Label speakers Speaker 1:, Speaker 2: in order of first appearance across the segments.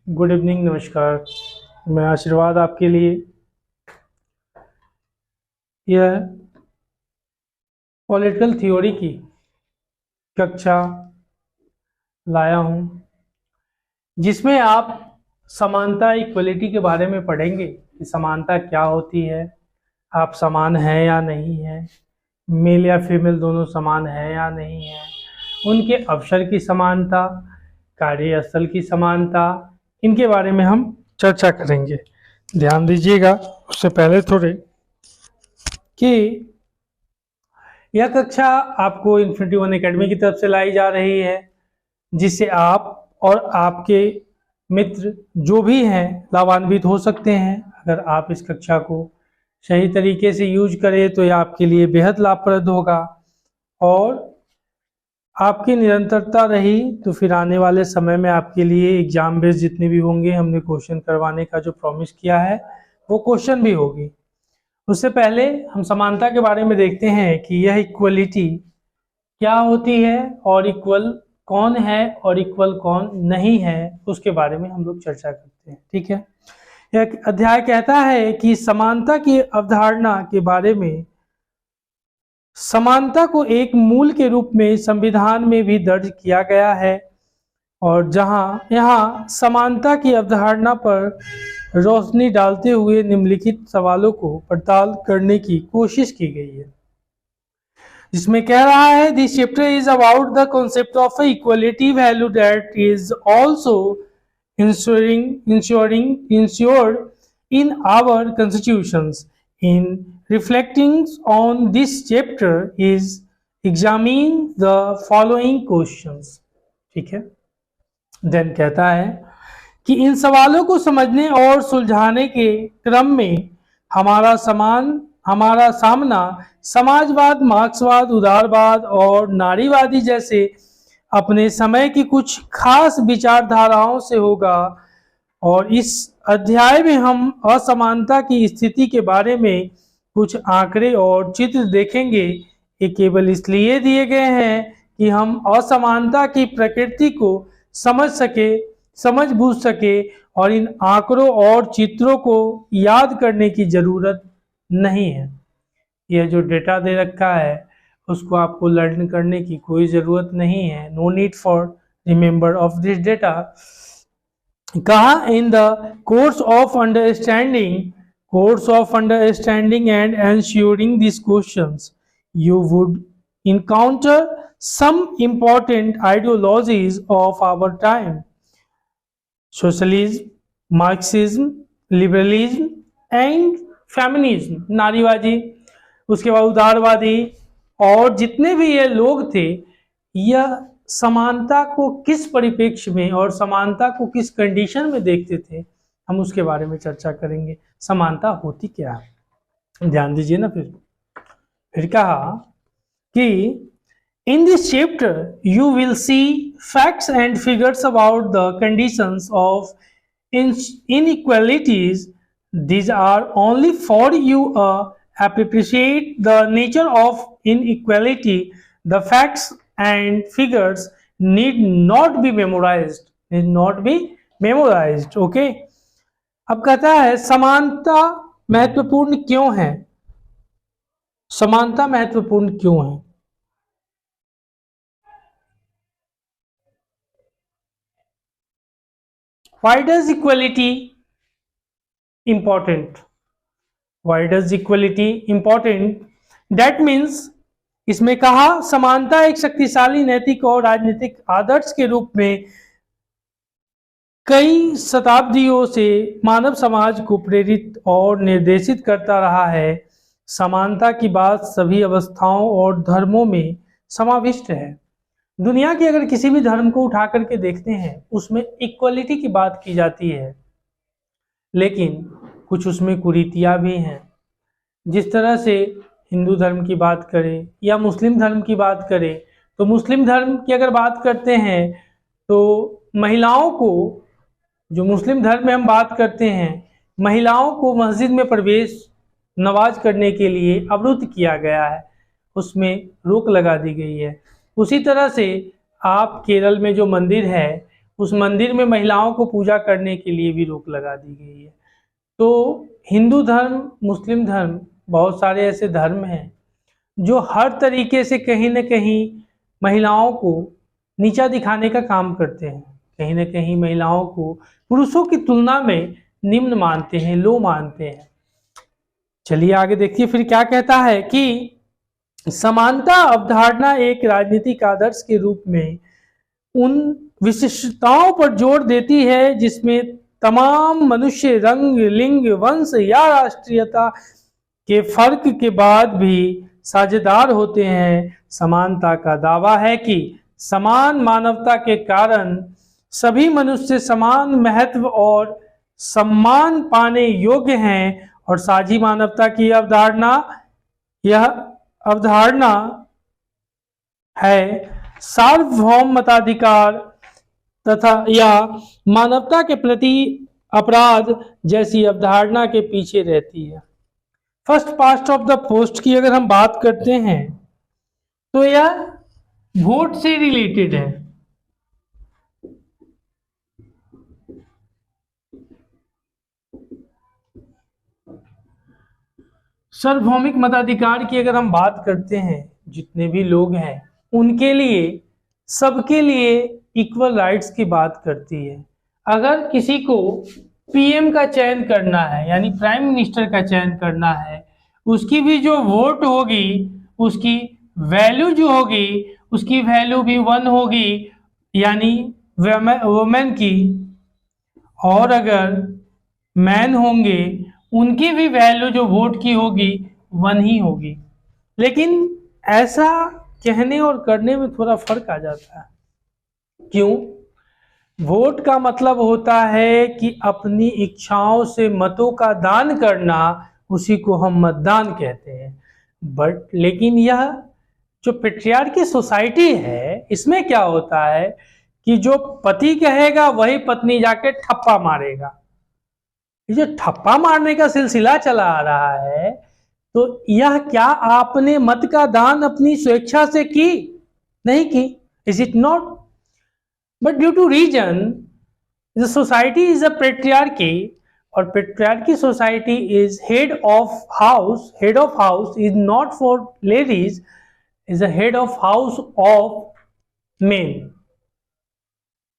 Speaker 1: Good evening, नमस्कार। मैं आशीर्वाद आपके लिए यह पॉलिटिकल थ्योरी की कक्षा लाया हूँ, जिसमें आप समानता इक्वलिटी के बारे में पढ़ेंगे कि समानता क्या होती है, आप समान हैं या नहीं है, मेल या फीमेल दोनों समान है या नहीं है, उनके अवसर की समानता, कार्यस्थल की समानता, इनके बारे में हम चर्चा करेंगे। ध्यान दीजिएगा उससे पहले थोड़े कि यह कक्षा आपको इन्फिनिटी वन एकेडमी की तरफ से लाई जा रही है, जिससे आप और आपके मित्र जो भी हैं लाभान्वित हो सकते हैं। अगर आप इस कक्षा को सही तरीके से यूज करें तो यह आपके लिए बेहद लाभप्रद होगा, और आपकी निरंतरता रही तो फिर आने वाले समय में आपके लिए एग्जाम बेस्ड जितने भी होंगे, हमने क्वेश्चन करवाने का जो प्रॉमिस किया है वो क्वेश्चन भी होगी। उससे पहले हम समानता के बारे में देखते हैं कि यह इक्वलिटी क्या होती है और इक्वल कौन है और इक्वल कौन नहीं है, उसके बारे में हम लोग चर्चा करते हैं। ठीक है, यह अध्याय कहता है कि समानता की अवधारणा के बारे में। समानता को एक मूल के रूप में संविधान में भी दर्ज किया गया है, और यहाँ समानता की अवधारणा पर रोशनी डालते हुए निम्नलिखित सवालों को पड़ताल करने की कोशिश की गई है, जिसमें कह रहा है this chapter is about the concept of equality value that is also ensured in our constitutions. In reflecting on this chapter is examine the following questions. ठीक है, देन कहता है कि इन सवालों को समझने और सुलझाने के क्रम में हमारा सामना समाजवाद, मार्क्सवाद, उदारवाद और नारीवादी जैसे अपने समय की कुछ खास विचारधाराओं से होगा। और इस अध्याय में हम असमानता की स्थिति के बारे में कुछ आंकड़े और चित्र देखेंगे। ये केवल इसलिए दिए गए हैं कि हम असमानता की प्रकृति को समझ बूझ सके, और इन आंकड़ों और चित्रों को याद करने की जरूरत नहीं है। यह जो डेटा दे रखा है उसको आपको लर्न करने की कोई जरूरत नहीं है। No need for remember of this data. कहा in the course of understanding and ensuring this questions you would encounter some important ideologies of our time: socialism, Marxism, liberalism and feminism, नारीवादी, उसके बाद उदारवादी, और जितने भी ये लोग थे, यह समानता को किस परिप्रेक्ष्य में और समानता को किस कंडीशन में देखते थे, हम उसके बारे में चर्चा करेंगे। समानता होती क्या है, ध्यान दीजिए ना। फिर कहा कि in this chapter you will see facts and figures about the conditions of inequalities. These are only for you appreciate the nature of inequality. The facts and figures need not be memorized. Okay, अब कहता है समानता महत्वपूर्ण क्यों है। समानता महत्वपूर्ण क्यों है? Why does equality important? Why does equality important? That means इसमें कहा समानता एक शक्तिशाली नैतिक और राजनीतिक आदर्श के रूप में कई शताब्दियों से मानव समाज को प्रेरित और निर्देशित करता रहा है। समानता की बात सभी अवस्थाओं और धर्मों में समाविष्ट है। दुनिया के अगर किसी भी धर्म को उठा करके देखते हैं उसमें इक्वलिटी की बात की जाती है, लेकिन कुछ उसमें कुरीतियां भी हैं। जिस तरह से हिंदू धर्म की बात करें या मुस्लिम धर्म की बात करें, तो मुस्लिम धर्म की अगर बात करते हैं तो महिलाओं को, जो मुस्लिम धर्म में हम बात करते हैं, महिलाओं को मस्जिद में प्रवेश नमाज करने के लिए अवरुद्ध किया गया है, उसमें रोक लगा दी गई है। उसी तरह से आप केरल में जो मंदिर है उस मंदिर में महिलाओं को पूजा करने के लिए भी रोक लगा दी गई है। तो हिंदू धर्म, मुस्लिम धर्म, बहुत सारे ऐसे धर्म हैं जो हर तरीके से कहीं न कहीं महिलाओं को नीचा दिखाने का काम करते हैं, कहीं न कहीं महिलाओं को पुरुषों की तुलना में निम्न मानते हैं, लो मानते हैं। चलिए आगे देखिए फिर क्या कहता है कि समानता अवधारणा एक राजनीतिक आदर्श के रूप में उन विशिष्टताओं पर जोर देती है जिसमें तमाम मनुष्य रंग, लिंग, वंश या राष्ट्रीयता के फर्क के बाद भी साझेदार होते हैं। समानता का दावा है कि समान मानवता के कारण सभी मनुष्य समान महत्व और सम्मान पाने योग्य हैं और साझी मानवता की अवधारणा, यह अवधारणा है सार्वभौम मताधिकार तथा या मानवता के प्रति अपराध जैसी अवधारणा के पीछे रहती है। First past of the post की अगर हम बात करते हैं तो यह वोट से रिलेटेड है। सार्वभौमिक मताधिकार की अगर हम बात करते हैं, जितने भी लोग हैं उनके लिए, सबके लिए इक्वल राइट्स की बात करती है। अगर किसी को पीएम का चयन करना है, यानी प्राइम मिनिस्टर का चयन करना है, उसकी भी जो वोट होगी, उसकी वैल्यू जो होगी, उसकी वैल्यू भी 1 होगी, यानी वुमेन की, और अगर मैन होंगे उनकी भी वैल्यू जो वोट की होगी 1 ही होगी। लेकिन ऐसा कहने और करने में थोड़ा फर्क आ जाता है। क्यों? वोट का मतलब होता है कि अपनी इच्छाओं से मतों का दान करना, उसी को हम मतदान कहते हैं। लेकिन यह जो पेट्रियार्की सोसाइटी है, इसमें क्या होता है कि जो पति कहेगा वही पत्नी जाके ठप्पा मारेगा। ये जो ठप्पा मारने का सिलसिला चला आ रहा है, तो यह क्या आपने मत का दान अपनी स्वेच्छा से की? नहीं की। Is it not? But due to reason the society is a patriarchy, और patriarchy society is head of house. Head of house is not for ladies, is a head of house of men.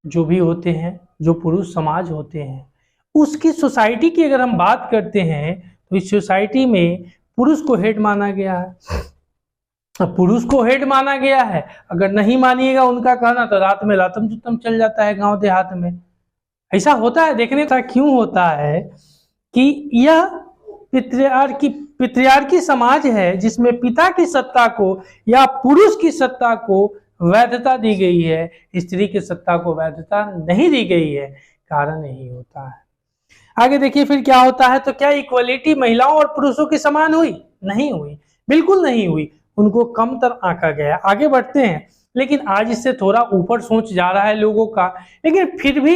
Speaker 1: जो भी होते हैं, जो पुरुष समाज होते हैं, उसकी सोसाइटी की अगर हम बात करते हैं तो इस सोसाइटी में पुरुष को हेड माना गया है। पुरुष को हेड माना गया है, अगर नहीं मानिएगा उनका कहना तो रात में लातम जुतम चल जाता है गांव देहात में। ऐसा होता है, देखने का क्यों होता है कि यह पितृयार्की समाज है जिसमें पिता की सत्ता को या पुरुष की सत्ता को वैधता दी गई है, स्त्री की सत्ता को वैधता नहीं दी गई है। कारण यही होता है। आगे देखिए फिर क्या होता है। तो क्या इक्वलिटी महिलाओं और पुरुषों की समान हुई? नहीं हुई, बिल्कुल नहीं हुई। उनको कमतर आंका गया। आगे बढ़ते हैं, लेकिन आज इससे थोड़ा ऊपर सोच जा रहा है लोगों का, लेकिन फिर भी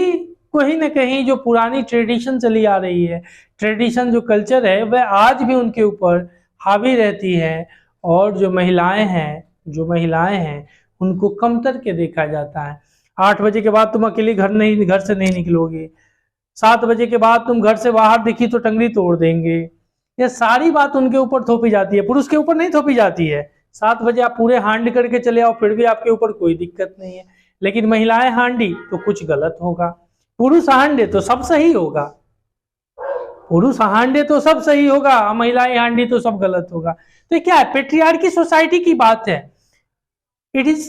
Speaker 1: कहीं ना कहीं जो पुरानी ट्रेडिशन चली आ रही है, ट्रेडिशन जो कल्चर है, वह आज भी उनके ऊपर हावी रहती है। और जो महिलाएं हैं उनको कमतर के देखा जाता है। 8 बजे के बाद तुम अकेली घर से नहीं निकलोगे, 7 बजे के बाद तुम घर से बाहर दिखी तो टंगड़ी तोड़ देंगे। ये सारी बात उनके ऊपर थोपी जाती है, पुरुष के ऊपर नहीं थोपी जाती है। 7 बजे आप पूरे हांडी करके चले आओ, फिर भी आपके ऊपर कोई दिक्कत नहीं है। लेकिन महिलाएं हांडी तो कुछ गलत होगा, पुरुष हांडे तो सब सही होगा। पुरुष हांडे तो सब सही होगा, महिलाएं हांडी तो सब गलत होगा। तो क्या है? पेट्रियार्की सोसाइटी की बात है। इट इज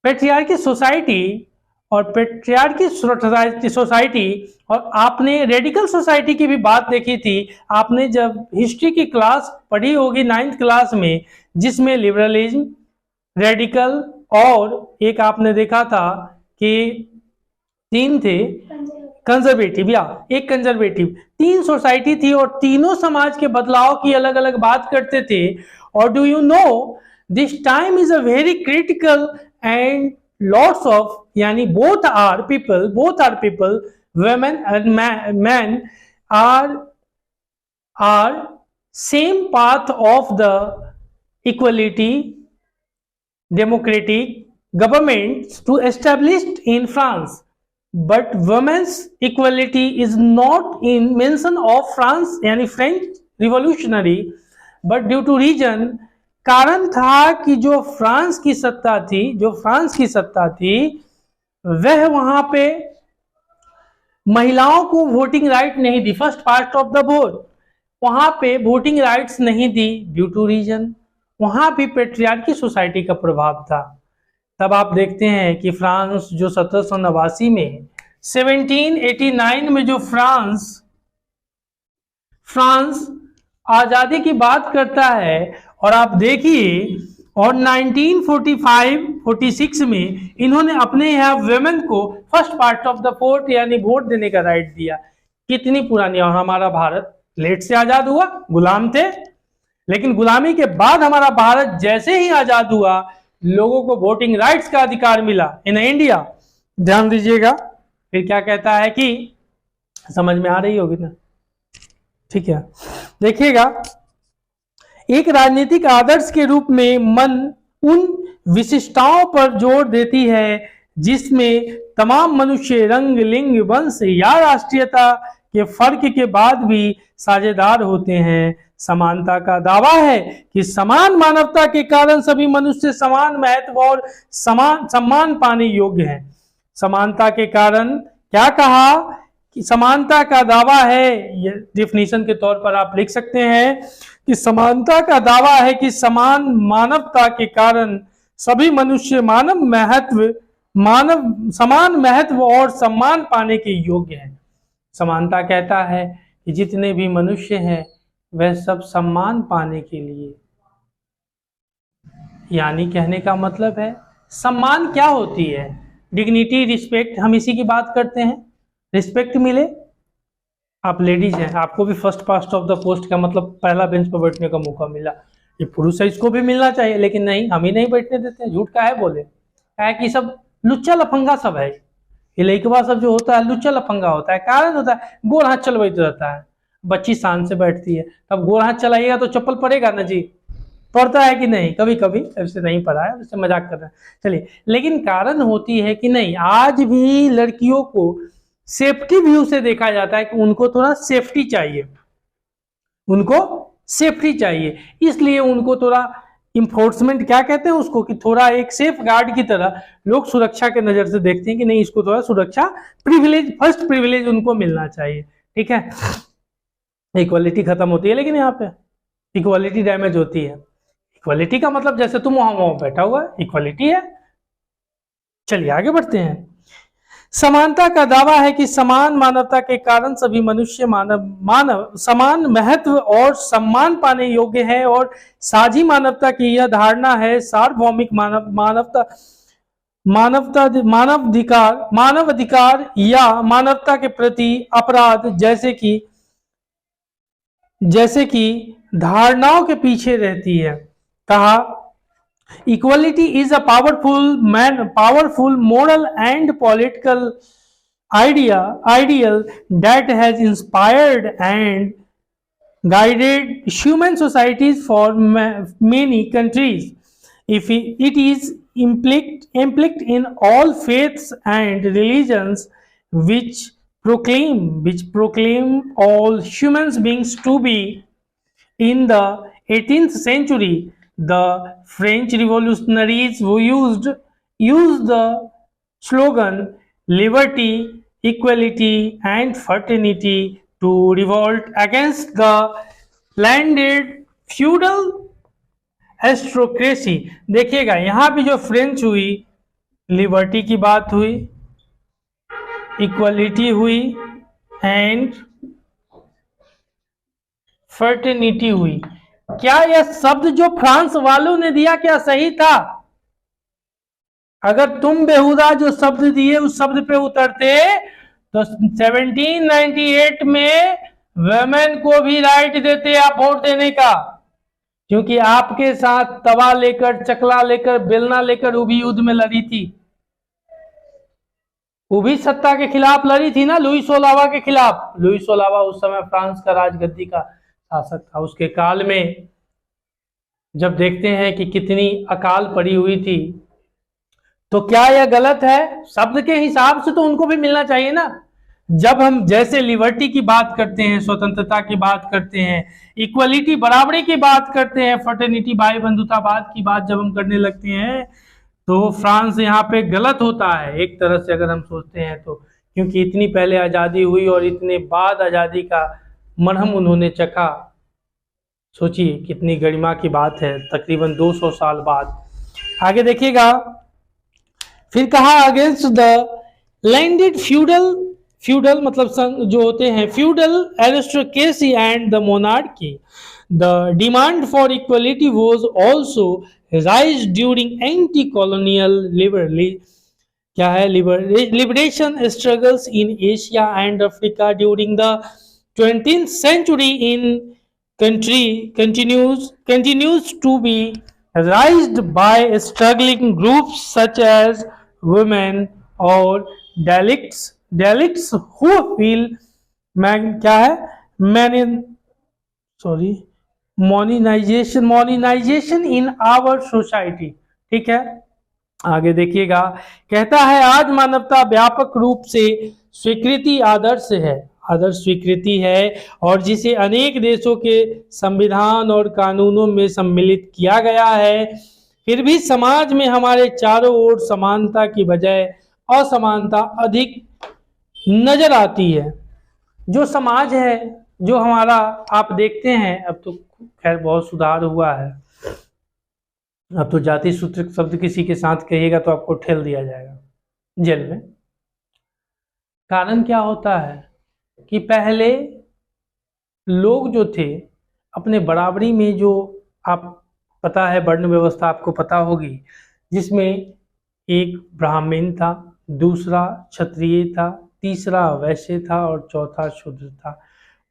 Speaker 1: पेट्रियार्की सोसाइटी और पेट्रियार्की सोसाइटी। और आपने रेडिकल सोसाइटी की भी बात देखी थी, आपने जब हिस्ट्री की क्लास पढ़ी होगी 9th क्लास में, जिसमें लिबरलिज्म, रेडिकल और एक आपने देखा था कि 3 थे कंजर्वेटिव, या एक कंजर्वेटिव। 3 सोसाइटी थी और तीनों समाज के बदलाव की अलग अलग बात करते थे। और do you know this time is a very critical and lots of, yani both are people, women and men are same path of the equality democratic governments to established in France. But women's equality is not in mention of France यानी French revolutionary but due to reason. कारण था कि जो France की सत्ता थी वह वहां पे महिलाओं को वोटिंग राइट नहीं दी। First part of the vote वहां पे वोटिंग राइट्स नहीं दी ड्यू टू रीजन, वहां भी पेट्रियार्की सोसाइटी का प्रभाव था। तब आप देखते हैं कि फ्रांस जो 1789 में 1789 में जो फ्रांस आजादी की बात करता है और आप देखिए और 1945-46 में इन्होंने अपने यहाँ वेमेन को first part of the vote यानी वोट देने का राइट दिया। कितनी पुरानी, और हमारा भारत लेट से आजाद हुआ, गुलाम थे, लेकिन गुलामी के बाद हमारा भारत जैसे ही आजाद हुआ लोगों को वोटिंग राइट्स का अधिकार मिला इन इंडिया। ध्यान दीजिएगा फिर क्या कहता है कि समझ में आ रही होगी ना, ठीक है। देखिएगा एक राजनीतिक आदर्श के रूप में मन उन विशिष्टताओं पर जोर देती है जिसमें तमाम मनुष्य रंग, लिंग, वंश या राष्ट्रीयता के फर्क के बाद भी साझेदार होते हैं। समानता का दावा है कि समान मानवता के कारण सभी मनुष्य समान महत्व और समान सम्मान पाने योग्य हैं। समानता के कारण क्या कहा कि समानता का दावा है, ये डेफिनेशन के तौर पर आप लिख सकते हैं कि समानता का दावा है कि समान मानवता के कारण सभी मनुष्य समान महत्व और सम्मान पाने के योग्य हैं। समानता कहता है कि जितने भी मनुष्य हैं वह सब सम्मान पाने के लिए, यानी कहने का मतलब है सम्मान क्या होती है, डिग्निटी, रिस्पेक्ट, हम इसी की बात करते हैं। रिस्पेक्ट मिले, आप लेडीज हैं, आपको भी first past of the post का मतलब पहला बेंच पर बैठने का मौका मिला, ये पुरुष है इसको भी मिलना चाहिए, लेकिन नहीं, हम ही नहीं बैठने देते हैं। झूठ का है बोले, क्या है कि सब लुच्चा लफंगा सब है, ये लइकवा सब जो होता है लुच्चा लफंगा होता है। कारण होता है गोड़ हाथ चलवाते रहता है, बच्ची शान से बैठती है, तब गोड़ हाथ चलाइएगा तो चप्पल पड़ेगा ना जी, पड़ता है कि नहीं, कभी कभी ऐसे नहीं पड़ा है, उससे मजाक कर रहे हैं चलिए। लेकिन कारण होती है कि नहीं, आज भी लड़कियों को सेफ्टी व्यू से देखा जाता है कि उनको थोड़ा सेफ्टी चाहिए, इसलिए उनको थोड़ा इन्फोर्समेंट क्या कहते हैं उसको, कि थोड़ा एक सेफ गार्ड की तरह लोग सुरक्षा के नजर से देखते हैं कि नहीं, इसको थोड़ा सुरक्षा प्रिविलेज, फर्स्ट प्रिविलेज उनको मिलना चाहिए, ठीक है। इक्वालिटी खत्म होती है, लेकिन यहाँ पे इक्वालिटी डैमेज होती है। इक्वालिटी का मतलब जैसे तुम वहां बैठा हुआ है, इक्वालिटी है। चलिए आगे बढ़ते हैं। समानता का दावा है कि समान मानवता के कारण सभी मनुष्य समान महत्व और सम्मान पाने योग्य है, और साझी मानवता की यह धारणा है सार्वभौमिक मानवाधिकार या मानवता के प्रति अपराध जैसे कि धारणाओं के पीछे रहती है। कहा equality is a powerful moral and political ideal that has inspired and guided human societies for many countries. If it is implied in all faiths and religions which proclaim all human beings to be. In the 18th century, the French revolutionaries who used the slogan liberty, equality and fraternity to revolt against the landed feudal aristocracy। देखिएगा यहाँ भी जो French हुई, liberty की बात हुई, equality हुई and fraternity हुई। क्या यह शब्द जो फ्रांस वालों ने दिया क्या सही था? अगर तुम बेहुदा जो शब्द दिए उस शब्द पे उतरते तो 1798 में वुमेन को भी राइट देते आप वोट देने का, क्योंकि आपके साथ तवा लेकर, चकला लेकर, बेलना लेकर वो भी युद्ध में लड़ी थी, वो भी सत्ता के खिलाफ लड़ी थी ना, लुई 16वां के खिलाफ। लुई 16वां उस समय फ्रांस का राजगद्दी का शासक था। उसके काल में जब देखते हैं कि कितनी अकाल पड़ी हुई थी, तो क्या यह गलत है? शब्द के हिसाब से तो उनको भी मिलना चाहिए ना। जब हम जैसे लिबर्टी की बात करते हैं, स्वतंत्रता की बात करते हैं, इक्वलिटी बराबरी की बात करते हैं, फ्रेटर्निटी भाई बंधुतावाद की बात जब हम करने लगते हैं, तो फ्रांस यहाँ पे गलत होता है एक तरह से अगर हम सोचते हैं तो, क्योंकि इतनी पहले आज़ादी हुई और इतने बाद आज़ादी का मरहम उन्होंने चखा। सोचिए कितनी गरिमा की बात है, तकरीबन 200 साल बाद। आगे देखिएगा, फिर कहा against the landed feudal, feudal मतलब जो होते हैं feudal aristocracy and the monarchy, the demand for equality was also rise during anti colonial क्या है liberation struggles in Asia and Africa during the 20th century in country continues to be raised by struggling groups such as women और Dalits who feel क्या है मॉनिनाइजेशन in our society. ठीक है, आगे देखिएगा, कहता है आज मानवता व्यापक रूप से स्वीकृति आदर्श स्वीकृति है और जिसे अनेक देशों के संविधान और कानूनों में सम्मिलित किया गया है। फिर भी समाज में हमारे चारों ओर समानता की बजाय असमानता अधिक नजर आती है। जो समाज है जो हमारा, आप देखते हैं अब तो खैर बहुत सुधार हुआ है, अब तो जाति सूत्र शब्द किसी के साथ कहिएगा तो आपको ठेल दिया जाएगा जेल में। कारण क्या होता है कि पहले लोग जो थे अपने बराबरी में, जो आप पता है वर्ण व्यवस्था आपको पता होगी, जिसमें एक ब्राह्मण था, दूसरा क्षत्रिय था, तीसरा वैश्य था और चौथा शूद्र था।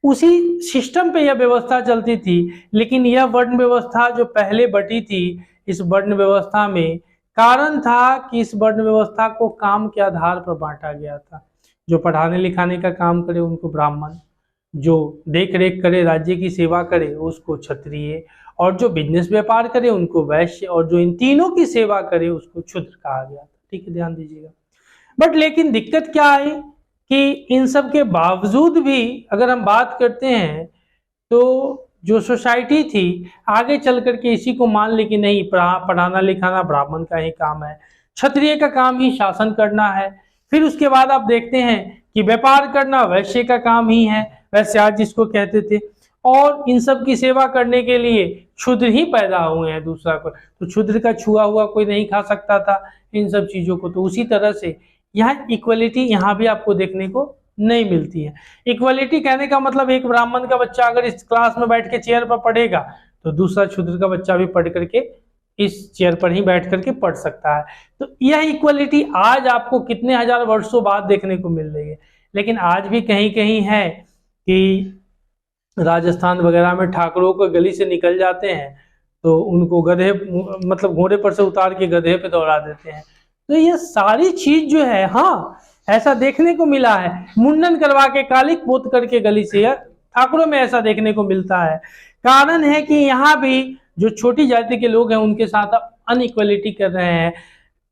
Speaker 1: उसी सिस्टम पे यह व्यवस्था चलती थी। लेकिन यह वर्ण व्यवस्था जो पहले बटी थी, इस वर्ण व्यवस्था में कारण था कि इस वर्ण व्यवस्था को काम के आधार पर बांटा गया था। जो पढ़ाने लिखाने का काम करे उनको ब्राह्मण, जो देख रेख करे राज्य की सेवा करे उसको क्षत्रिय, और जो बिजनेस व्यापार करे उनको वैश्य, और जो इन तीनों की सेवा करे उसको क्षुद्र कहा गया था। ठीक है, ध्यान दीजिएगा। बट लेकिन दिक्कत क्या है कि इन सब के बावजूद भी अगर हम बात करते हैं तो जो सोसाइटी थी आगे चल करके इसी को मान ली कि नहीं, पढ़ाना लिखाना ब्राह्मण का ही काम है, क्षत्रिय का काम ही शासन करना है। फिर उसके बाद आप देखते हैं कि व्यापार करना वैश्य का काम ही है, वैश्य आज जिसको कहते थे, और इन सब की सेवा करने के लिए क्षुद्र ही पैदा हुए हैं। दूसरा को तो क्षुद्र का छुआ हुआ कोई नहीं खा सकता था इन सब चीजों को। तो उसी तरह से यहाँ इक्वलिटी यहाँ भी आपको देखने को नहीं मिलती है। इक्वलिटी कहने का मतलब एक ब्राह्मण का बच्चा अगर इस क्लास में बैठ के चेयर पर पढ़ेगा तो दूसरा क्षुद्र का बच्चा भी पढ़ करके इस चेयर पर ही बैठ करके पढ़ सकता है। तो यह इक्वलिटी आज आपको कितने हजार वर्षों बाद देखने को मिल रही है। लेकिन आज भी कहीं कहीं है कि राजस्थान वगैरह में ठाकुरों को गली से निकल जाते हैं तो उनको गधे मतलब घोड़े पर से उतार के गधे पे दौड़ा देते हैं। तो ये सारी चीज जो है, हाँ ऐसा देखने को मिला है। मुंडन करवा के कालिक पोत करके गली से, ठाकुरों में ऐसा देखने को मिलता है। कारण है कि यहाँ भी जो छोटी जाति के लोग हैं उनके साथ अनइक्वलिटी कर रहे हैं।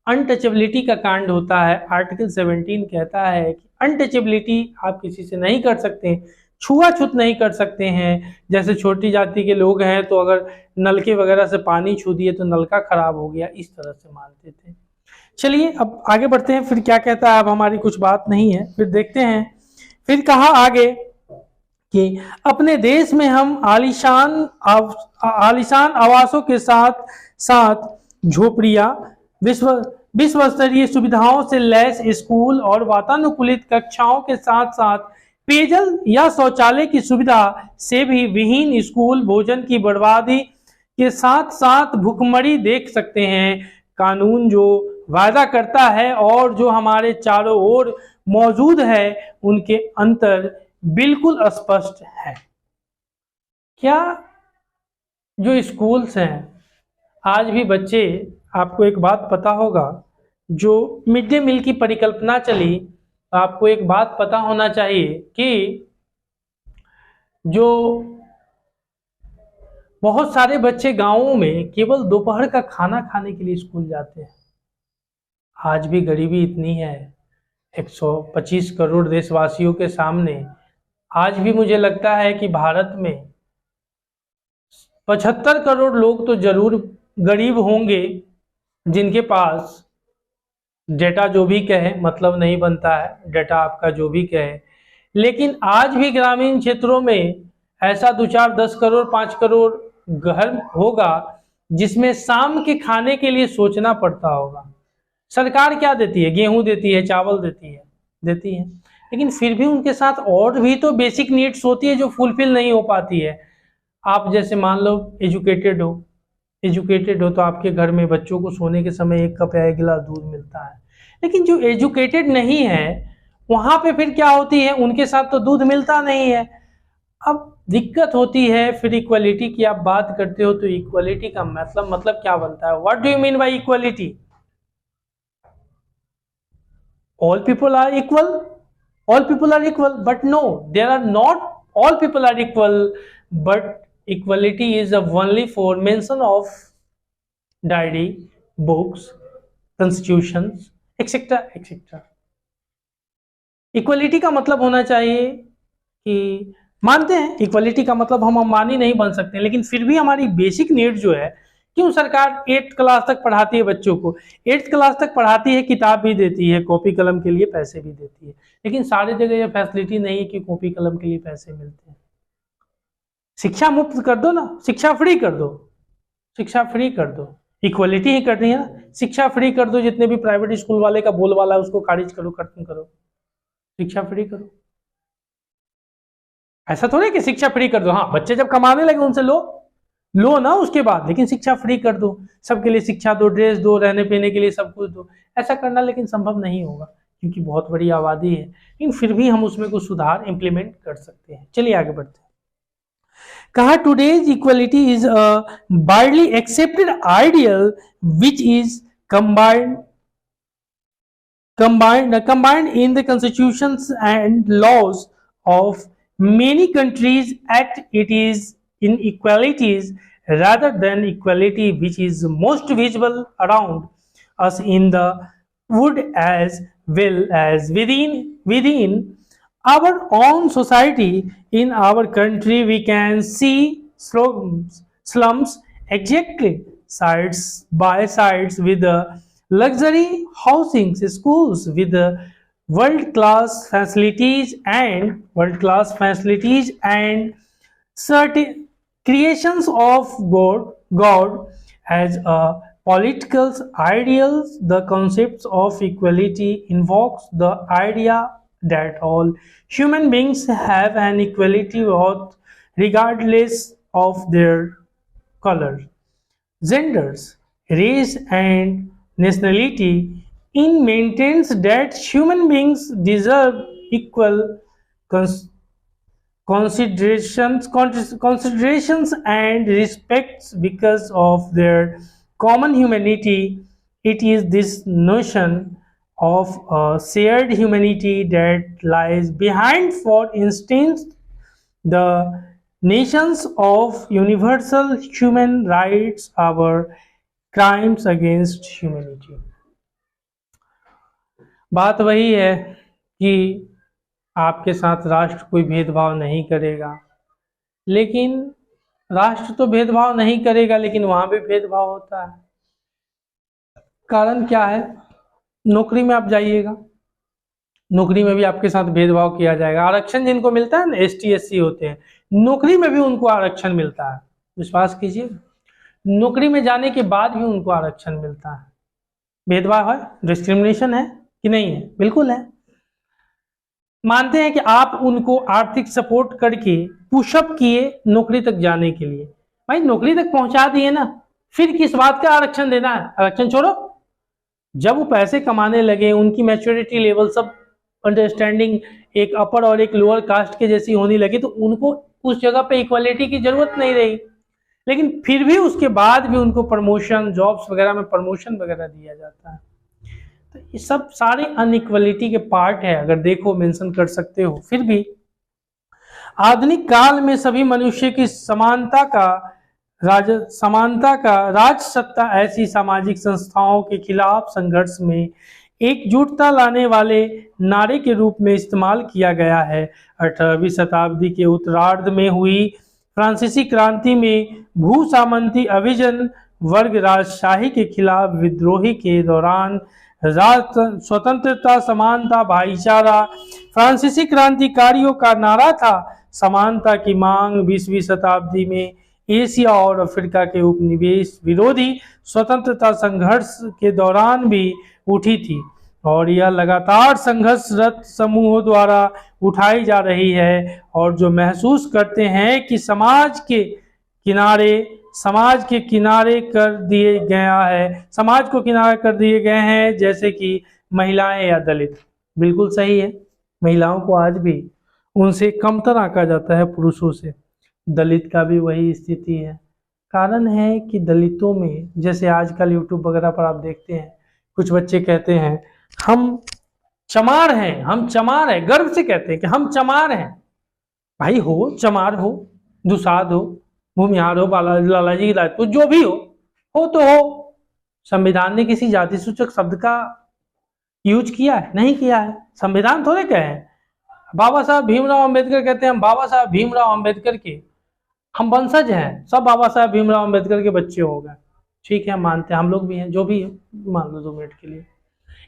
Speaker 1: अनटचेबिलिटी का कांड होता है। आर्टिकल 17 कहता है कि अनटचेबिलिटी आप किसी से नहीं कर सकते, छुआछूत नहीं कर सकते हैं। जैसे छोटी जाति के लोग हैं तो अगर नलके वगैरह से पानी छू दिए तो नलका खराब हो गया, इस तरह से मानते थे। चलिए अब आगे बढ़ते हैं, फिर क्या कहता है। अब हमारी कुछ बात नहीं है, फिर देखते हैं। फिर कहा आगे कि अपने देश में हम आलीशान आवासों के साथ साथ झोपड़ियां, विश्व स्तरीय सुविधाओं से लैस स्कूल और वातानुकूलित कक्षाओं के साथ साथ पेयजल या शौचालय की सुविधा से भी विहीन स्कूल, भोजन की बर्बादी के साथ साथ भुखमरी देख सकते हैं। कानून जो वायदा करता है और जो हमारे चारों ओर मौजूद है उनके अंतर बिल्कुल स्पष्ट है। क्या जो स्कूल्स हैं आज भी बच्चे, आपको एक बात पता होगा, जो मिड डे मील की परिकल्पना चली, आपको एक बात पता होना चाहिए कि जो बहुत सारे बच्चे गांवों में केवल दोपहर का खाना खाने के लिए स्कूल जाते हैं। आज भी गरीबी इतनी है 125 करोड़ देशवासियों के सामने। आज भी मुझे लगता है कि भारत में 75 करोड़ लोग तो जरूर गरीब होंगे जिनके पास डेटा जो भी कहे मतलब नहीं बनता है, डेटा आपका जो भी कहे, लेकिन आज भी ग्रामीण क्षेत्रों में ऐसा 2-4-10 करोड़ 5 करोड़ घर होगा जिसमें शाम के खाने के लिए सोचना पड़ता होगा। सरकार क्या देती है? गेहूं देती है, चावल देती है, लेकिन फिर भी उनके साथ और भी तो बेसिक नीड्स होती है जो फुलफिल नहीं हो पाती है। आप जैसे मान लो एजुकेटेड हो तो आपके घर में बच्चों को सोने के समय 1 कप या 1 गिलास दूध मिलता है, लेकिन जो एजुकेटेड नहीं है वहां पे फिर क्या होती है, उनके साथ तो दूध मिलता नहीं है। अब दिक्कत होती है। फिर इक्वालिटी की आप बात करते हो तो इक्वालिटी का मतलब क्या बनता है? What do you mean by equality? All people are equal, but no, there are not all people are equal, but equality is only for mention of diary, books, constitutions, etc etc। Equality का मतलब होना चाहिए कि मानते हैं equality का मतलब हम अंबानी नहीं बन सकते, लेकिन फिर भी हमारी बेसिक नीड जो है, क्यों सरकार 8th क्लास तक पढ़ाती है बच्चों को, 8th क्लास तक पढ़ाती है, किताब भी देती है, कॉपी कलम के लिए पैसे भी देती है, लेकिन सारी जगह ये फैसिलिटी नहीं है कि कॉपी कलम के लिए पैसे मिलते हैं। शिक्षा मुफ्त कर दो ना, शिक्षा फ्री कर दो, इक्वलिटी ही करनी है ना, शिक्षा फ्री कर दो। जितने भी प्राइवेट स्कूल वाले का बोलबाला है उसको खारिज करो, खत्म करो, शिक्षा फ्री करो। ऐसा थोड़ा है कि शिक्षा फ्री कर दो, हाँ बच्चे जब कमाने लगे उनसे लो ना उसके बाद, लेकिन शिक्षा फ्री कर दो, सबके लिए शिक्षा दो, ड्रेस दो, रहने पीने के लिए सब कुछ दो। ऐसा करना लेकिन संभव नहीं होगा क्योंकि बहुत बड़ी आबादी है, लेकिन फिर भी हम उसमें कुछ सुधार इंप्लीमेंट कर सकते हैं। चलिए आगे बढ़ते हैं। कहा today's equality is a widely accepted ideal which is combined in the constitutions and laws of many countries act it is inequalities rather than equality which is most visible around us in the world as well as within our own society. In our country we can see slums exactly sides by sides with the luxury housing, schools with world-class facilities and certain creations of God as a political ideals. The concepts of equality invokes the idea that all human beings have an equality worth regardless of their color, genders, race and nationality. In maintains that human beings deserve equal considerations and respects because of their common humanity. It is this notion of a shared humanity that lies behind, for instance, the nations of universal human rights, our crimes against humanity। बात वही है कि आपके साथ राष्ट्र कोई भेदभाव नहीं करेगा, लेकिन राष्ट्र तो भेदभाव नहीं करेगा लेकिन वहां भी भेदभाव होता है। कारण क्या है? नौकरी में आप जाइएगा, नौकरी में भी आपके साथ भेदभाव किया जाएगा। आरक्षण जिनको मिलता है ना, ST SC होते हैं, नौकरी में भी उनको आरक्षण मिलता है। विश्वास कीजिए, नौकरी में जाने के बाद भी उनको आरक्षण मिलता है। भेदभाव है, डिस्क्रिमिनेशन है कि नहीं है? बिल्कुल है। मानते हैं कि आप उनको आर्थिक सपोर्ट करके पुशअप किए नौकरी तक जाने के लिए, भाई नौकरी तक पहुंचा दिए ना, फिर किस बात का आरक्षण देना है? आरक्षण छोड़ो, जब वो पैसे कमाने लगे, उनकी मैच्योरिटी लेवल सब अंडरस्टैंडिंग एक अपर और एक लोअर कास्ट के जैसी होने लगी, तो उनको उस जगह पे इक्वालिटी की जरूरत नहीं रही, लेकिन फिर भी उसके बाद भी उनको प्रमोशन, जॉब्स वगैरह में प्रमोशन वगैरह दिया जाता है। तो ये सब सारे अनइक्वलिटी के पार्ट है, अगर देखो मेंशन कर सकते हो। फिर भी आधुनिक काल में सभी मनुष्य की समानता का समानता का राज सत्ता ऐसी सामाजिक संस्थाओं के खिलाफ संघर्ष में एकजुटता लाने वाले नारे के रूप में इस्तेमाल किया गया है। 18वीं शताब्दी के उत्तरार्ध में हुई फ्रांसीसी क्रांति में भू सामंती अभिजन वर्ग राजशाही के खिलाफ विद्रोही के दौरान स्वतंत्रता, समानता, भाईचारा फ्रांसीसी क्रांतिकारियों का नारा था। समानता की मांग 20वीं शताब्दी में एशिया और अफ्रीका के उपनिवेश विरोधी स्वतंत्रता संघर्ष के दौरान भी उठी थी और यह लगातार संघर्षरत समूहों द्वारा उठाई जा रही है और जो महसूस करते हैं कि समाज के किनारे कर दिए गया है, समाज को किनारे कर दिए गए हैं, जैसे कि महिलाएं या दलित। बिल्कुल सही है, महिलाओं को आज भी उनसे कमतर आंका जाता है पुरुषों से। दलित का भी वही स्थिति है। कारण है कि दलितों में, जैसे आजकल यूट्यूब वगैरह पर आप देखते हैं, कुछ बच्चे कहते हैं हम चमार हैं, हम चमार हैं, गर्व से कहते हैं कि हम चमार हैं। भाई हो, चमार हो, दुसाध हो, भूमिहार हो, लालाजी राजपूत, जो भी हो तो हो। संविधान ने किसी जाति सूचक शब्द का यूज किया है? नहीं किया है। संविधान थोड़े कहे हैं। बाबा साहब भीमराव अंबेडकर कहते हैं हम बाबा साहब भीमराव अंबेडकर के हम वंशज हैं, सब बाबा साहब भीमराव अंबेडकर के बच्चे हो गए। ठीक है, मानते हैं, हम लोग भी हैं, जो भी है मान लो 2 मिनट के लिए।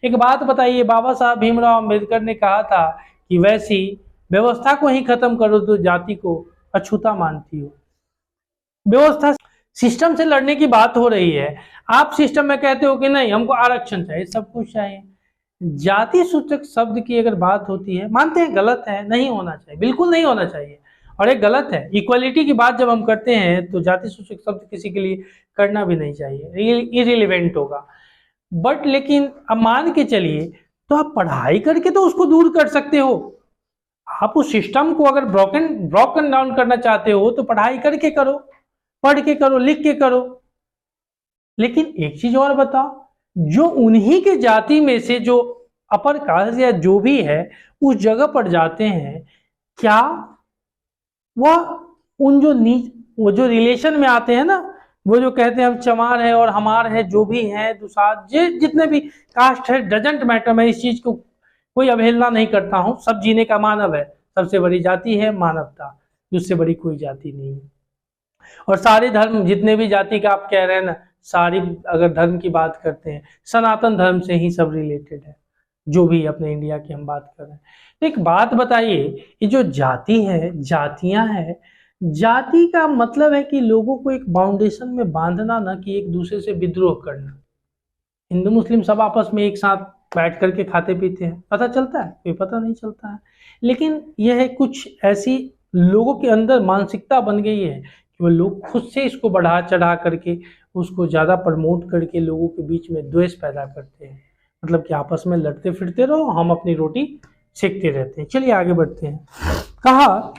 Speaker 1: एक बात बताइए, बाबा साहब भीमराव अंबेडकर ने कहा था कि वैसी व्यवस्था को ही खत्म करो तो जाति को अछूता मानती हो। व्यवस्था सिस्टम से लड़ने की बात हो रही है, आप सिस्टम में कहते हो कि नहीं हमको आरक्षण चाहिए, सब कुछ चाहिए। जाति सूचक शब्द की अगर बात होती है, मानते हैं गलत है, नहीं होना चाहिए, बिल्कुल नहीं होना चाहिए, और एक गलत है। इक्वालिटी की बात जब हम करते हैं तो जाति सूचक शब्द किसी के लिए करना भी नहीं चाहिए, इरिलेवेंट होगा। बट लेकिन अब मान के चलिए तो आप पढ़ाई करके तो उसको दूर कर सकते हो। आप उस सिस्टम को अगर ब्रोकन डाउन करना चाहते हो तो पढ़ाई करके करो, पढ़ के करो, लिख के करो। लेकिन एक चीज और बताओ, जो उन्हीं के जाति में से जो अपर कास्ट या जो भी है उस जगह पर जाते हैं, क्या वह उन वो जो रिलेशन में आते हैं ना, वो जो कहते हैं हम चमार है और हमार है, जो भी है दुसाध, जितने भी कास्ट है, डजंट मैटर। मैं इस चीज को कोई अवहेलना नहीं करता हूं, सब जीने का मानव है। सबसे बड़ी जाति है मानवता, उससे बड़ी कोई जाति नहीं है। और सारे धर्म, जितने भी जाति का आप कह रहे हैं ना, सारी अगर धर्म की बात करते हैं, सनातन धर्म से ही सब रिलेटेड है, जो भी अपने इंडिया की हम बात कर रहे हैं। तो एक बात बताइए, ये जो जाति है, जातियां हैं, जाति का मतलब है कि लोगों को एक बाउंडेशन में बांधना, ना कि एक दूसरे से विद्रोह करना। हिंदू मुस्लिम सब आपस में एक साथ बैठ करके खाते पीते हैं, पता चलता है? कोई पता नहीं चलता है। लेकिन यह कुछ ऐसी लोगों के अंदर मानसिकता बन गई है कि वो लोग खुद से इसको बढ़ा चढ़ा करके, उसको ज़्यादा प्रमोट करके लोगों के बीच में द्वेष पैदा करते हैं। मतलब कि आपस में लड़ते फिरते रहो, हम अपनी रोटी सेकते रहते हैं। चलिए आगे बढ़ते हैं। कहा,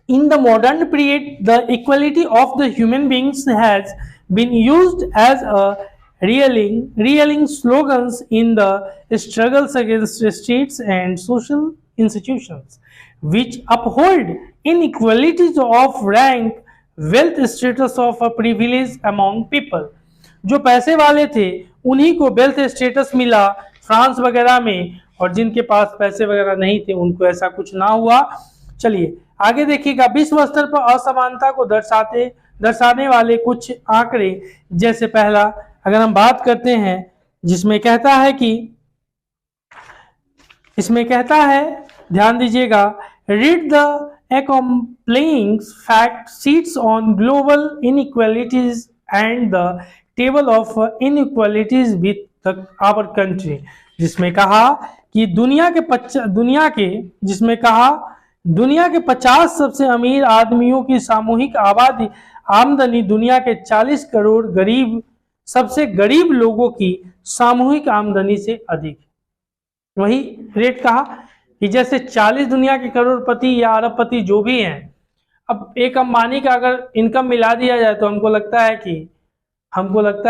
Speaker 1: in the modern period the equality of the human beings has been used as a rallying slogans in the struggles against states and social institutions which uphold inequalities of rank, wealth, status of a privilege among people। जो पैसे वाले थे उन्हीं को wealth status मिला France वगैरह में, और जिनके पास पैसे वगैरह नहीं थे उनको ऐसा कुछ ना हुआ। चलिए आगे देखिएगा। विश्व स्तर पर असमानता को दर्शाने वाले कुछ आंकड़े, जैसे पहला अगर हम बात करते हैं, जिसमें कहता है, ध्यान दीजिएगा, read the accompanying fact sheets on global inequalities and the table of inequalities with our country, जिसमें कहा कि दुनिया के 50 सबसे अमीर आदमियों की सामूहिक आमदनी दुनिया के 40 करोड़ सबसे गरीब लोगों की सामूहिक आमदनी से अधिक। वही रेट कहा कि जैसे 40 दुनिया के करोड़पति या अरबपति जो भी हैं, अब एक अंबानी का अगर इनकम मिला दिया जाए तो हमको लगता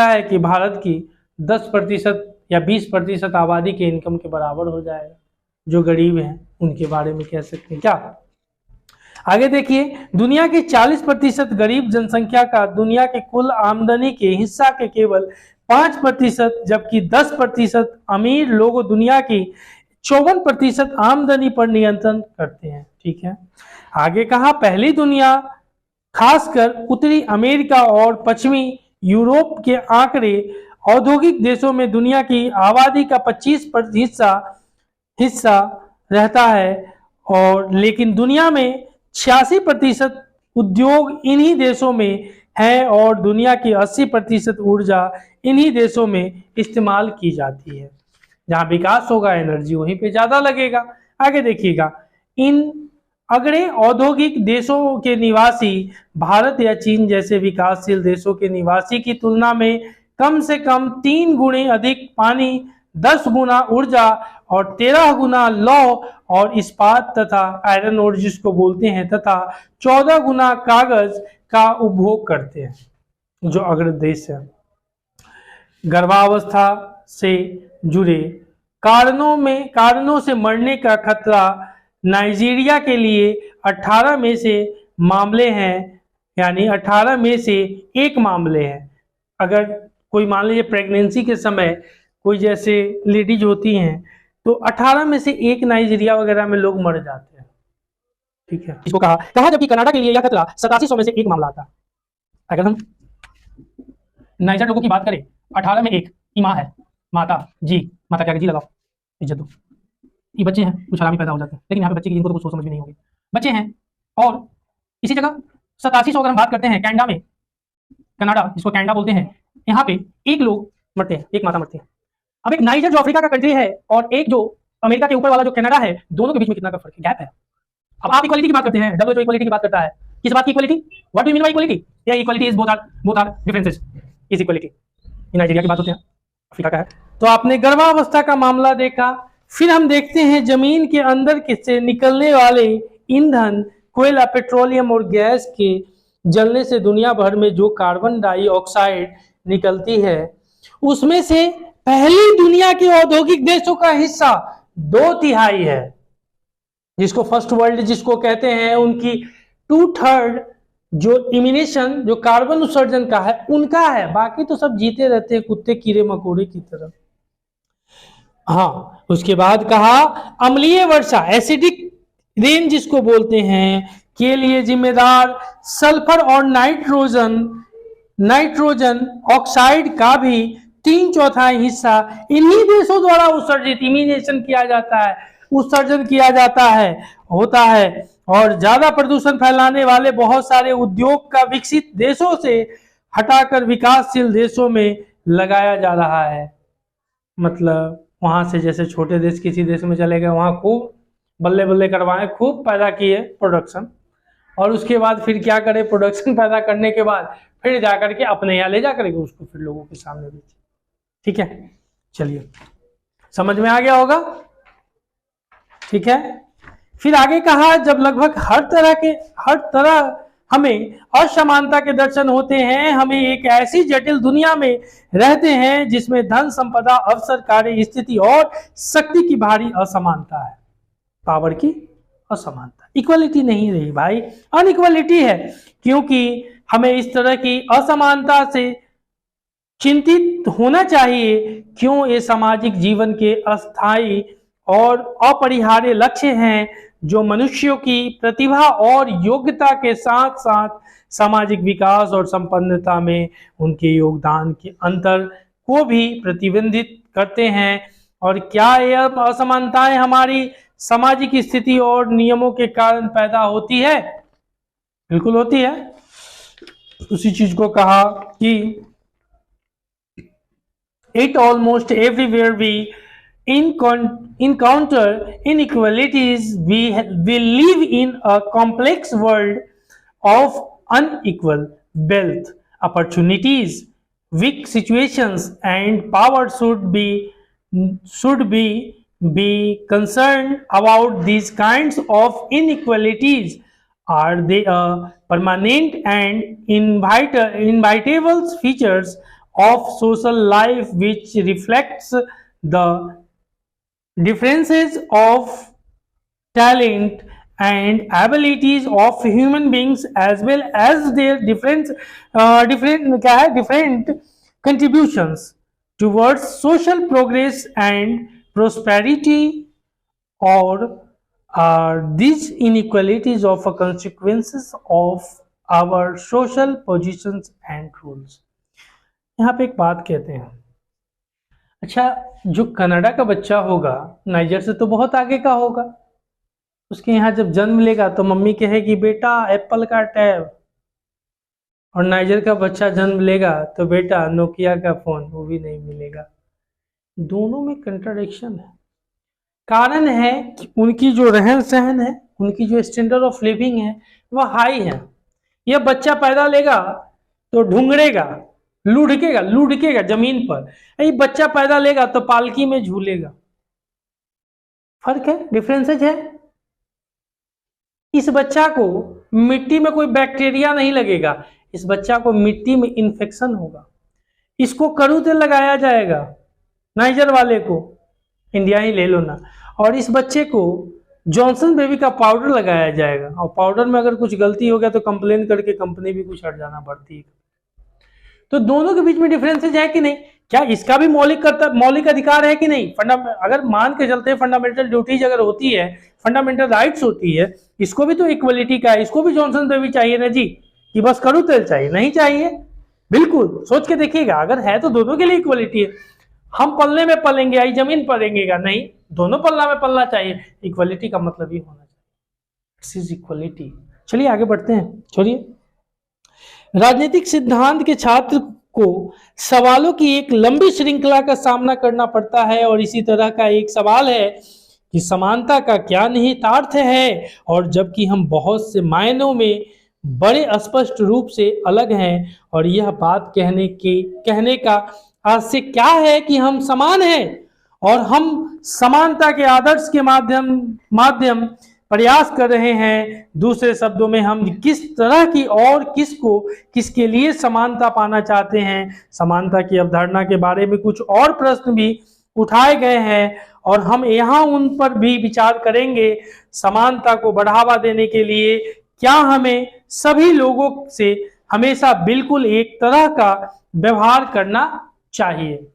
Speaker 1: है कि भारत की 10% या 20% आबादी के इनकम के बराबर हो जाएगा। जो गरीब हैं उनके बारे में कह सकते हैं क्या। आगे देखिए, दुनिया के 40% गरीब जनसंख्या का दुनिया के कुल आमदनी के हिस्सा के केवल 5%, जबकि 10% अमीर लोग दुनिया की 54% आमदनी पर नियंत्रण करते हैं। ठीक है, आगे कहा, पहली दुनिया खासकर उत्तरी अमेरिका और पश्चिमी यूरोप के आंकड़े औद्योगिक देशों में दुनिया की आबादी का 25% हिस्सा रहता है, और लेकिन दुनिया में 86% उद्योग इन्हीं देशों में है और दुनिया की 80% ऊर्जा इन्हीं देशों में इस्तेमाल की जाती है। जहां विकास होगा एनर्जी वहीं पे ज्यादा लगेगा। आगे देखिएगा, इन अगड़े औद्योगिक देशों के निवासी भारत या चीन जैसे विकासशील देशों के निवासी की तुलना में कम से कम 3 गुणे अधिक पानी, 10 गुना ऊर्जा और 13 गुना लौह और इस्पात तथा आयरन ओर जिसको बोलते हैं तथा 14 गुना कागज का उपभोग करते हैं, जो अग्र देश है। गर्भावस्था से जुड़े कारणों से मरने का खतरा नाइजीरिया के लिए 18 में से मामले हैं, यानी 18 में से 1 मामले हैं। अगर कोई मान लीजिए प्रेगनेंसी के समय कोई जैसे लेडीज होती हैं तो 18 में से 1 नाइजीरिया वगैरह में लोग मर जाते हैं। ठीक है, इसको कहा जबकि कनाडा के लिए यह खतरा 8700 में से 1 मामला आता। अगर हम नाइजर लोगों की बात करें, 18 में 1 की माँ है, माता क्या जी लगाओ, इज्जत दो। ये बच्चे हैं, कुछ हरामी पैदा हो जाते हैं, लेकिन यहाँ पे बच्चे की जिनको तो कुछ सोच समझ भी नहीं होगी, बच्चे हैं। और इसी जगह 8700 अगर हम बात करते हैं कनाडा में, कनाडा जिसको कनाडा बोलते हैं, यहाँ पे 1 लोग मरते हैं, 1 माता मरती है। अब एक नाइजर जो अफ्रीका का कंट्री है और एक जो अमेरिका के ऊपर वाला जो कनाडा है, दोनों के बीच में कितना का फर्क है, गैप है। अब आप इक्वालिटी की बात करते हैं, WHO इक्वालिटी की बात करता है, किस बात की equality, what do you mean by equality? या equality is both are differences, is equality. ये नाइजीरिया की बात होती है, अफ्रीका का है। तो आपने गर्भावस्था का मामला देखा, फिर हम देखते हैं जमीन के अंदर से निकलने वाले ईंधन, कोयला, पेट्रोलियम और गैस के जलने से दुनिया भर में जो कार्बन डाइऑक्साइड निकलती है, उसमें से पहली दुनिया के औद्योगिक देशों का हिस्सा 2/3 है, जिसको फर्स्ट वर्ल्ड जिसको कहते हैं, उनकी 2/3 जो इमिनेशन, जो कार्बन उत्सर्जन का है, उनका है। बाकी तो सब जीते रहते हैं कुत्ते कीड़े मकोड़े की तरह। हाँ, उसके बाद कहा अम्लीय वर्षा, एसिडिक रेन जिसको बोलते हैं, के लिए जिम्मेदार सल्फर और नाइट्रोजन ऑक्साइड का भी 3/4 हिस्सा इन्हीं देशों द्वारा उत्सर्जित, इमिनेशन किया जाता है, उत्सर्जन किया जाता है, होता है। और ज्यादा प्रदूषण फैलाने वाले बहुत सारे उद्योग का विकसित देशों से हटाकर विकासशील देशों में लगाया जा रहा है। मतलब वहां से जैसे छोटे देश किसी देश में चले गए, वहां खूब बल्ले बल्ले करवाए, खूब पैदा किए प्रोडक्शन, और उसके बाद फिर क्या करे, प्रोडक्शन पैदा करने के बाद फिर जाकर के अपने यहाँ ले जा करके उसको फिर लोगों के सामने बेचे। ठीक है, चलिए समझ में आ गया होगा। ठीक है, फिर आगे कहा जब लगभग हर तरह हमें असमानता के दर्शन होते हैं, हमें एक ऐसी जटिल दुनिया में रहते हैं जिसमें धन, संपदा, अवसर, कार्य स्थिति और शक्ति की भारी असमानता है। पावर की असमानता, इक्वलिटी नहीं रही भाई, अनइक्वलिटी है। क्योंकि हमें इस तरह की असमानता से चिंतित होना चाहिए। क्यों? ये सामाजिक जीवन के अस्थायी और अपरिहार्य लक्ष्य हैं जो मनुष्यों की प्रतिभा और योग्यता के साथ साथ सामाजिक विकास और संपन्नता में उनके योगदान के अंतर को भी प्रतिबिंबित करते हैं। और क्या यह असमानताएं हमारी सामाजिक स्थिति और नियमों के कारण पैदा होती है? बिल्कुल होती है। उसी चीज को कहा कि it almost everywhere we encounter inequalities. We live in a complex world of unequal wealth, opportunities, weak situations, and power should be concerned about these kinds of inequalities. Are they a permanent and inevitable features of social life which reflects the differences of talent and abilities of human beings as well as their different contributions towards social progress and prosperity, or are these inequalities of a consequences of our social positions and rules? यहाँ पे एक बात कहते हैं, अच्छा जो Canada का बच्चा होगा नाइजर से तो बहुत आगे का होगा, उसके यहाँ जब जन्म लेगा तो मम्मी कहेगी बेटा एप्पल का टैब, और नाइजर का बच्चा जन्म लेगा तो बेटा नोकिया का फोन, वो भी नहीं मिलेगा। दोनों में कंट्राडिक्शन है। कारण है कि उनकी जो रहन सहन है, उनकी जो स्टैंडर्ड ऑफ लिविंग है वह हाई है। यह बच्चा पैदा लेगा तो ढूंढेगा, लुढ़केगा जमीन पर, ये बच्चा पैदा लेगा तो पालकी में झूलेगा। फर्क है, डिफरेंसेज है। इस बच्चा को मिट्टी में कोई बैक्टीरिया नहीं लगेगा, इस बच्चा को मिट्टी में इन्फेक्शन होगा। इसको कड़ू तेल लगाया जाएगा, नाइजर वाले को, इंडिया ही ले लो ना, और इस बच्चे को जॉनसन बेबी का पाउडर लगाया जाएगा, और पाउडर में अगर कुछ गलती हो गया तो कंप्लेन करके कंपनी भी कुछ हट जाना पड़ती है। तो दोनों के बीच में डिफरेंसेज है कि नहीं? क्या इसका भी मौलिक अधिकार है कि नहीं? अगर मान के चलते फंडामेंटल ड्यूटीज अगर होती है, फंडामेंटल राइट्स होती है, इसको भी तो इक्वलिटी का है, इसको भी जॉनसन बेबी चाहिए ना जी, कि बस कड़ू तेल चाहिए? नहीं चाहिए, बिल्कुल सोच के देखिएगा। अगर है तो दोनों के लिए इक्वलिटी है। हम पलने में पलेंगे, आई जमीन पलेंगेगा, नहीं, दोनों पलना में पलना चाहिए। इक्वलिटी का मतलब ही होना चाहिए, इट्स इक्वलिटी। चलिए आगे बढ़ते हैं, छोड़िए। राजनीतिक सिद्धांत के छात्र को सवालों की एक लंबी श्रृंखला का सामना करना पड़ता है, और इसी तरह का एक सवाल है कि समानता का क्या निहितार्थ है, और जबकि हम बहुत से मायनों में बड़े स्पष्ट रूप से अलग हैं, और यह बात कहने का आशय क्या है कि हम समान हैं और हम समानता के आदर्श के माध्यम प्रयास कर रहे हैं। दूसरे शब्दों में हम किस तरह की और किसके लिए समानता पाना चाहते हैं। समानता की अवधारणा के बारे में कुछ और प्रश्न भी उठाए गए हैं, और हम यहाँ उन पर भी विचार करेंगे। समानता को बढ़ावा देने के लिए क्या हमें सभी लोगों से हमेशा बिल्कुल एक तरह का व्यवहार करना चाहिए?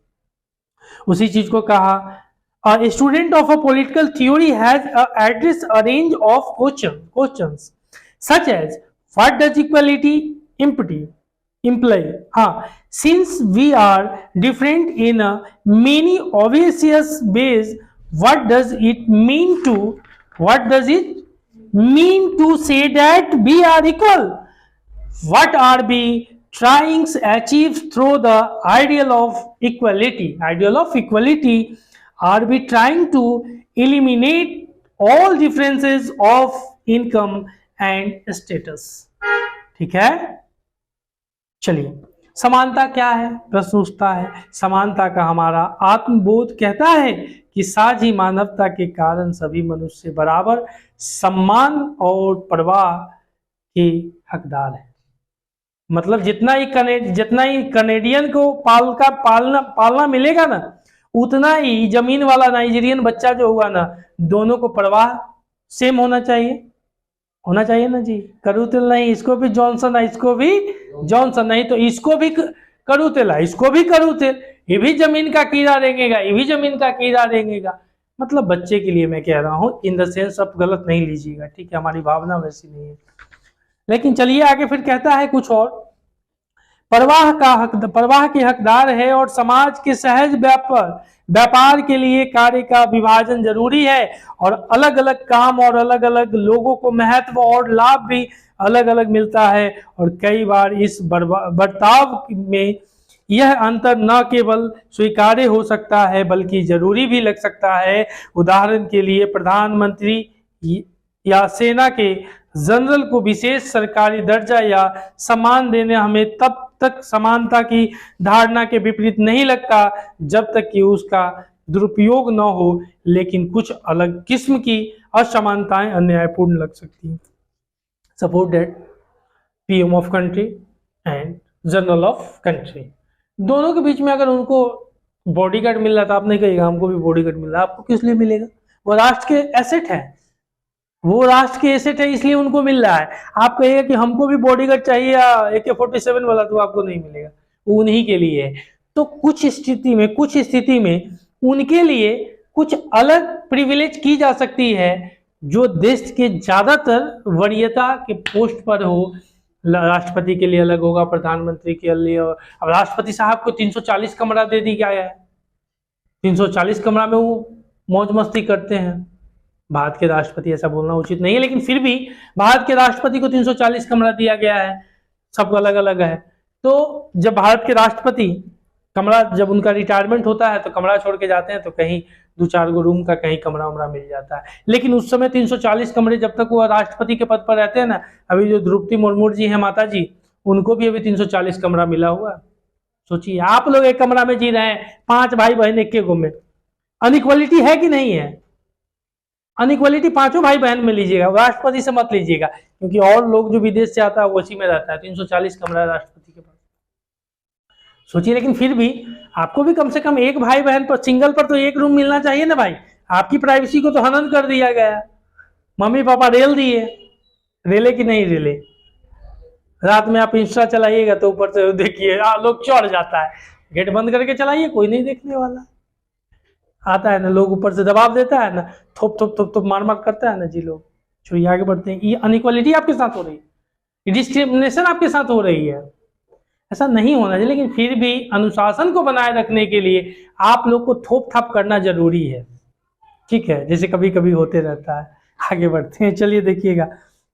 Speaker 1: उसी चीज को कहा, a student of a political theory has addressed a range of questions such as what does equality imply? Since we are different in many obvious ways, what does it mean to say that we are equal? What are we trying to achieve through the ideal of equality? Are we trying to eliminate all differences of income and status? ठीक है, चलिए। समानता क्या है? प्रश्न उठता है। समानता का हमारा आत्मबोध कहता है कि साझी मानवता के कारण सभी मनुष्य बराबर सम्मान और परवाह के हकदार हैं। मतलब जितना ही कनेडियन को पालना मिलेगा ना, उतना ही जमीन वाला नाइजीरियन बच्चा जो हुआ ना, दोनों को परवाह सेम होना चाहिए ना जी। कड़ू तेल नहीं, इसको भी जॉनसन है, इसको भी जॉनसन नहीं, तो इसको भी कड़ू तेल है, इसको भी कड़ू तेल, ये भी जमीन का कीड़ा रेंगेगा, ये भी जमीन का कीड़ा रेंगेगा। मतलब बच्चे के लिए मैं कह रहा हूं, इन द सेंस आप गलत नहीं लीजिएगा, ठीक है, हमारी भावना वैसी नहीं है। लेकिन चलिए आगे फिर कहता है कुछ और। परवाह के हकदार है, और समाज के सहज व्यापार के लिए कार्य का विभाजन जरूरी है, और अलग अलग काम और अलग अलग लोगों को महत्व और लाभ भी अलग अलग मिलता है, और कई बार इस बर्ताव में यह अंतर न केवल स्वीकार्य हो सकता है बल्कि जरूरी भी लग सकता है। उदाहरण के लिए प्रधानमंत्री या सेना के जनरल को विशेष सरकारी दर्जा या सम्मान देने हमें तब तक समानता की धारणा के विपरीत नहीं लगता जब तक कि उसका दुरुपयोग न हो, लेकिन कुछ अलग किस्म की असमानताएं अन्यायपूर्ण लग सकती हैं। Suppose that PM of country and general of country, दोनों के बीच में अगर उनको बॉडीगार्ड मिल रहा था, आप नहीं कहिएगा हमको भी बॉडीगार्ड मिल रहा है, आपको किस लिए मिलेगा? वो राष्ट्र के एसेट है, वो राष्ट्र के एसेट है, इसलिए उनको मिल रहा है। आप कहिएगा कि हमको भी बॉडीगार्ड चाहिए या AK-47 वाला, तो आपको नहीं मिलेगा, वो उन्हीं के लिए है। तो कुछ स्थिति में उनके लिए कुछ अलग प्रिविलेज की जा सकती है, जो देश के ज्यादातर वरीयता के पोस्ट पर हो। राष्ट्रपति के लिए अलग होगा, प्रधानमंत्री के लिए। अब राष्ट्रपति साहब को 340 कमरा दे दी गया है, 340 कमरा में वो मौज मस्ती करते हैं। भारत के राष्ट्रपति, ऐसा बोलना उचित नहीं है, लेकिन फिर भी भारत के राष्ट्रपति को 340 कमरा दिया गया है, सबको अलग अलग है। तो जब भारत के राष्ट्रपति कमरा, जब उनका रिटायरमेंट होता है तो कमरा छोड़ के जाते हैं, तो कहीं 2-4 गो रूम का कहीं कमरा उमरा मिल जाता है। लेकिन उस समय 340 कमरे, जब तक वो राष्ट्रपति के पद पर रहते हैं ना, अभी जो द्रौपदी मुर्मू जी हैं माता जी, उनको भी अभी 340 कमरा मिला हुआ। सोचिए, आप लोग एक कमरा में जी रहे हैं, 5 भाई बहन एक के रूम में। अनइक्वालिटी है कि नहीं है? अनइक्वालिटी 5 भाई बहन में लीजिएगा, राष्ट्रपति से मत लीजिएगा, क्योंकि और लोग जो विदेश से आता है वो उसी में रहता है। 340 कमरा राष्ट्रपति के पास, सोचिए। लेकिन फिर भी आपको भी कम से कम एक भाई बहन पर, सिंगल पर तो एक रूम मिलना चाहिए ना भाई। आपकी प्राइवेसी को तो हनन कर दिया गया। मम्मी पापा रेल दिए, रेले कि नहीं रेले? रात में आप इंस्टा चलाइएगा तो ऊपर से देखिए लोग चढ़ जाता है, गेट बंद करके चलाइए, कोई नहीं देखने वाला। आता है ना, लोग ऊपर से दबाव देता है ना, थोप थोप थोप थोप मार मार करता है ना जी, लोग चलिए आगे बढ़ते हैं। ये अनइक्वालिटी आपके साथ हो रही है, डिस्क्रिमिनेशन आपके साथ हो रही है, ऐसा नहीं होना चाहिए। लेकिन फिर भी अनुशासन को बनाए रखने के लिए आप लोग को थोप थाप करना जरूरी है, ठीक है, जैसे कभी कभी होते रहता है। आगे बढ़ते हैं, चलिए देखिएगा,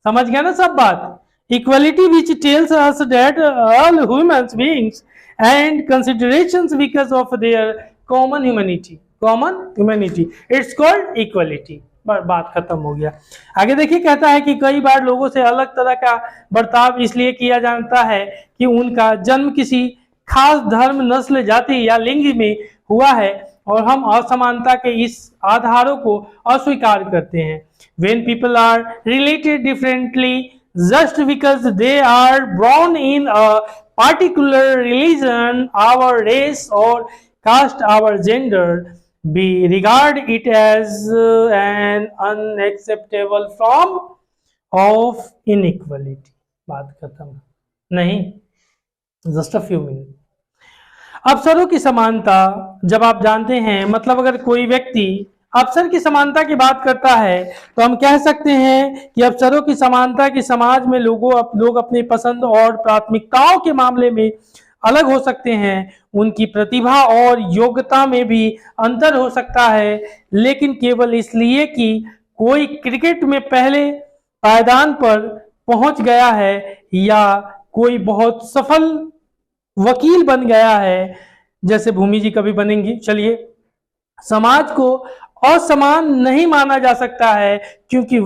Speaker 1: समझ गया ना सब बात। Equality which tells us that all human beings and considerations because of their common humanity, it's called equality. बात खत्म हो गया। आगे देखिए, कहता है कि कई बार लोगों से अलग तरह का बर्ताव इसलिए किया जाता है कि उनका जन्म किसी खास धर्म, नस्ल, जाति या लिंग में हुआ है, और हम असमानता के इस आधारों को अस्वीकार करते हैं। When people are related differently just because they are born in a particular religion, our race or caste, our gender, we regard it as an unacceptable form of inequality. बात खत्म नहीं, just a few minutes. अवसरों की समानता, जब आप जानते हैं, मतलब अगर कोई व्यक्ति अवसर की समानता की बात करता है तो हम कह सकते हैं कि अवसरों की समानता की समाज में लोग अपनी पसंद और प्राथमिकताओं के मामले में अलग हो सकते हैं। उनकी प्रतिभा और योग्यता में भी अंतर हो सकता है, लेकिन केवल इसलिए कि कोई क्रिकेट में पहले पायदान पर पहुंच गया है या कोई बहुत सफल वकील बन गया है, जैसे भूमि जी कभी बनेंगी। चलिए, समाज को असमान नहीं माना जा सकता है, क्योंकि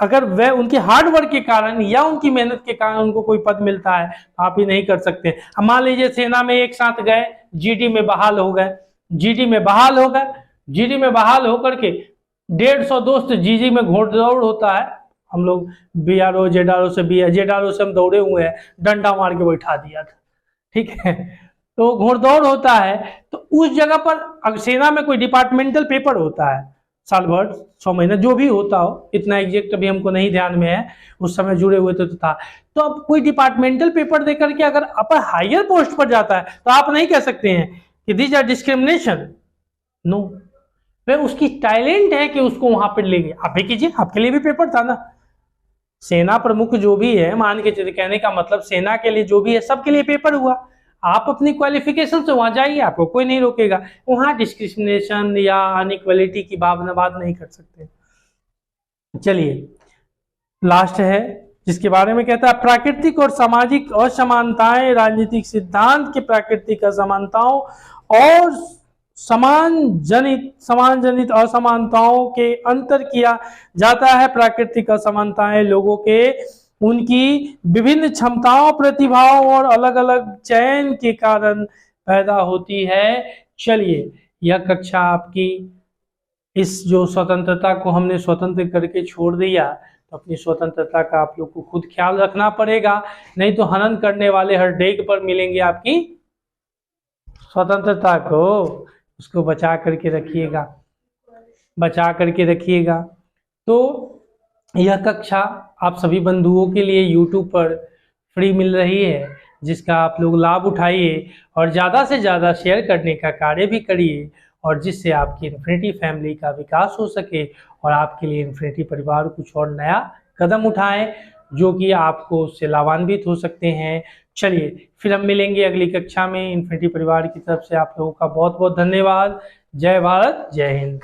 Speaker 1: अगर वह उनके हार्ड वर्क के कारण या उनकी मेहनत के कारण उनको कोई पद मिलता है, तो आप ही नहीं कर सकते। अब मान लीजिए सेना में एक साथ गए, जीडी में बहाल हो गए, जीडी में बहाल होकर के 150 दोस्त जीडी में घोड़दौड़ होता है। हम लोग BRO जेडआरओ से हम दौड़े हुए हैं, डंडा मार के बैठा दिया था, ठीक है। तो घोड़दौड़ होता है, तो उस जगह पर सेना में कोई डिपार्टमेंटल पेपर होता है, साल भर 6 महीने जो भी होता हो, इतना एग्जैक्ट अभी हमको नहीं ध्यान में है, उस समय जुड़े हुए तो था। तो अब कोई डिपार्टमेंटल पेपर देकर के अगर अपर हायर पोस्ट पर जाता है, तो आप नहीं कह सकते हैं कि दिस आर डिस्क्रिमिनेशन, नो। वह उसकी टैलेंट है कि उसको वहां पर ले गए। आप भी कीजिए, आपके लिए भी पेपर था ना। सेना प्रमुख जो भी है, मान के चलिए, कहने का मतलब सेना के लिए जो भी है, सबके लिए पेपर हुआ। आप अपनी क्वालिफिकेशन से वहां जाइए, आपको कोई नहीं रोकेगा। वहां डिस्क्रिमिनेशन या अनइक्वालिटी की भावना बात नहीं कर सकते। चलिए, लास्ट है जिसके बारे में कहता है, प्राकृतिक और सामाजिक असमानताएं राजनीतिक सिद्धांत के प्राकृतिक असमानताओं और समान जनित असमानताओं के अंतर किया जाता है। प्राकृतिक असमानताएं लोगों के उनकी विभिन्न क्षमताओं, प्रतिभाओं और अलग अलग चयन के कारण पैदा होती है। चलिए, यह कक्षा आपकी, इस जो स्वतंत्रता को हमने स्वतंत्र करके छोड़ दिया, तो अपनी स्वतंत्रता का आप लोग को खुद ख्याल रखना पड़ेगा, नहीं तो हनन करने वाले हर डेग पर मिलेंगे आपकी स्वतंत्रता को। उसको बचा करके रखिएगा, बचा करके रखिएगा। तो यह कक्षा आप सभी बंधुओं के लिए YouTube पर फ्री मिल रही है, जिसका आप लोग लाभ उठाइए और ज़्यादा से ज़्यादा शेयर करने का कार्य भी करिए, और जिससे आपकी इन्फिनिटी फैमिली का विकास हो सके और आपके लिए इन्फिनिटी परिवार कुछ और नया कदम उठाएं जो कि आपको उससे लाभान्वित हो सकते हैं। चलिए फिर हम मिलेंगे अगली कक्षा में। इन्फिनिटी परिवार की तरफ से आप लोगों का बहुत बहुत धन्यवाद। जय भारत, जय हिंद।